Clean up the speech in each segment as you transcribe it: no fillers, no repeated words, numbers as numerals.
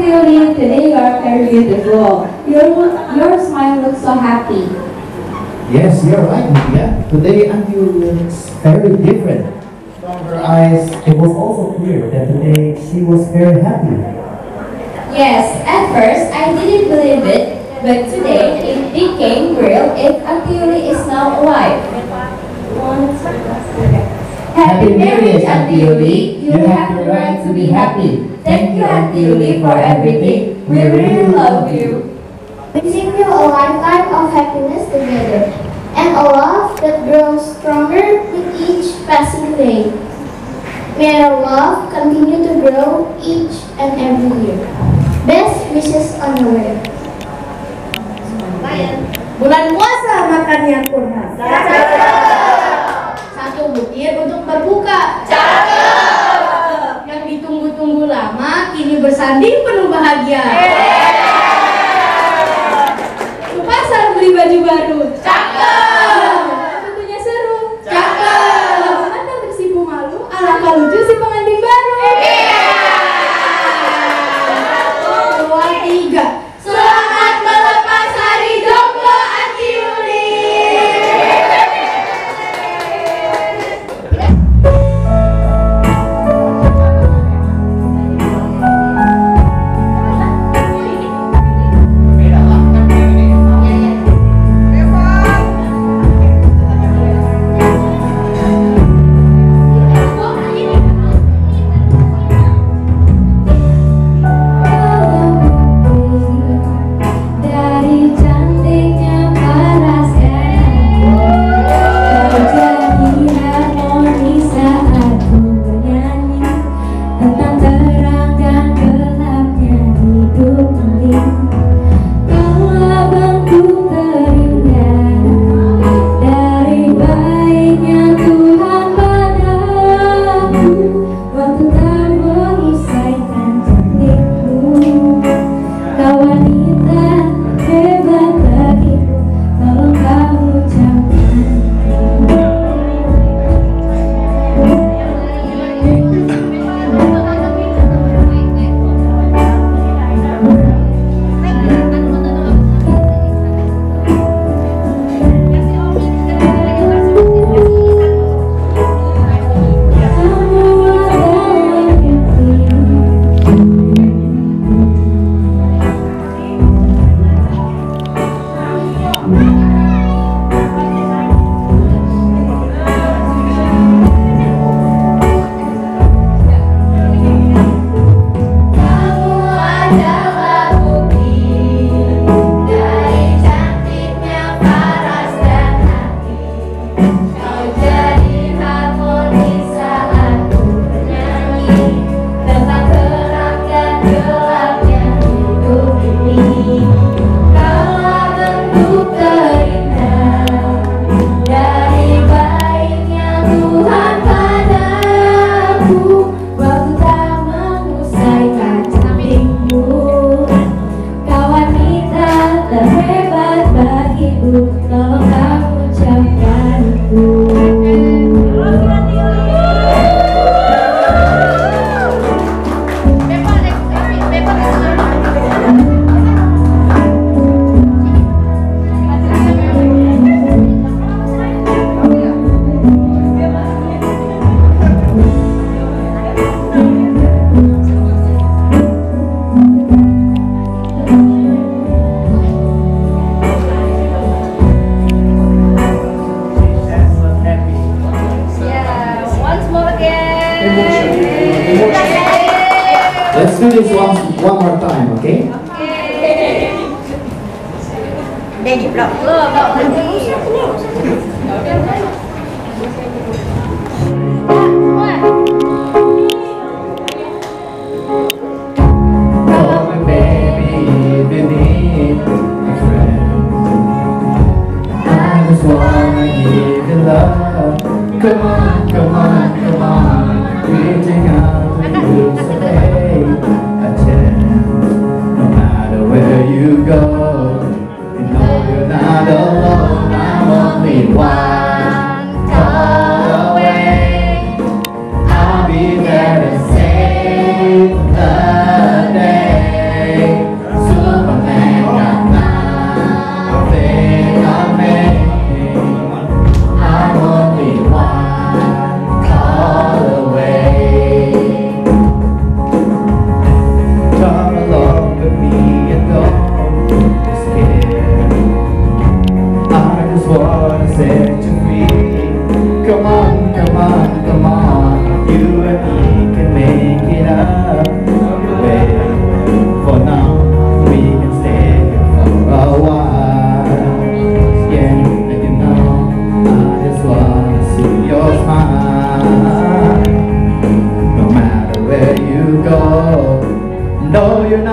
Auntie Yuli, today you are very beautiful. Your smile looks so happy. Yes, you're right, Lydia. Today Auntie looks very different. From her eyes, it was also clear that today she was very happy. Yes, at first I didn't believe it, but today it became real if Auntie Yuli is now alive. Happy marriage, Auntie Yuli. You have the right to be happy. Thank you, Auntie Yuli, for everything. We really love you. Wishing you a lifetime of happiness together, and a love that grows stronger with each passing day. May our love continue to grow each and every year. Best wishes on the way. Bulan puasa makan yang kurma. Satu butir untuk berbuka. Yang ditunggu-tunggu lama kini bersanding penuh bahagia. Pasar beli baju baru. Cakep. Tentunya seru. Cakep. Anda tersipu malu. Alangkah lucu si pengantin baru. Dua, tiga. Selamat melepas hari jomblo Auntie Yuli. Let's do this one more time, okay? Jadi blok. Call me baby if you need a friend. I just wanna give you love. Come on, come on, come on. Reaching out to you today. A chance, no matter where you go. You know you're not alone. I'm only one call away. I'll be there to save the day.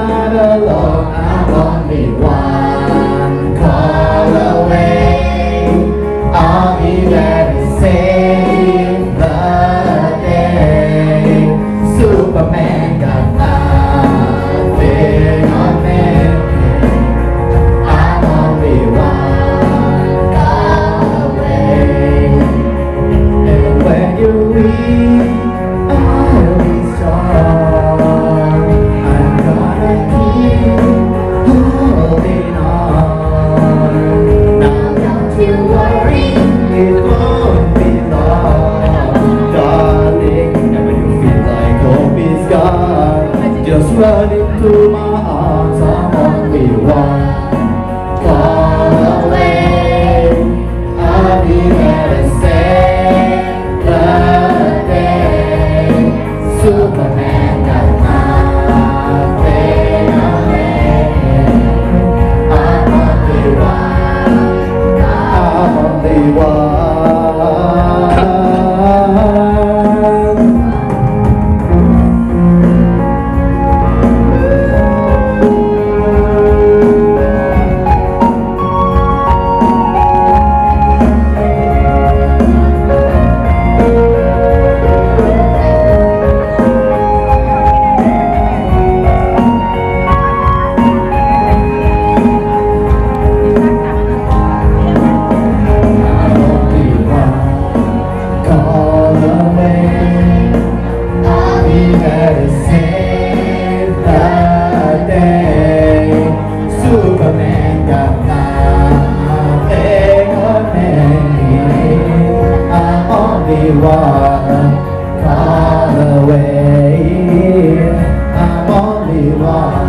not alone, I'm only one call away. I'll be there to save the day. Superman got nothing on me. I'm only one call away. And when you're weak, I'll be strong. I'm gonna keep holding on. Now don't you worry, it won't be long, darling. And when you feel like hope is gone, just run into my arms. I'm only one call away. I'll be there to save the day. Superman got nothing on me. I'm only one. I'm only one. Superman got nothing on me. I'm only one call away. I'm only one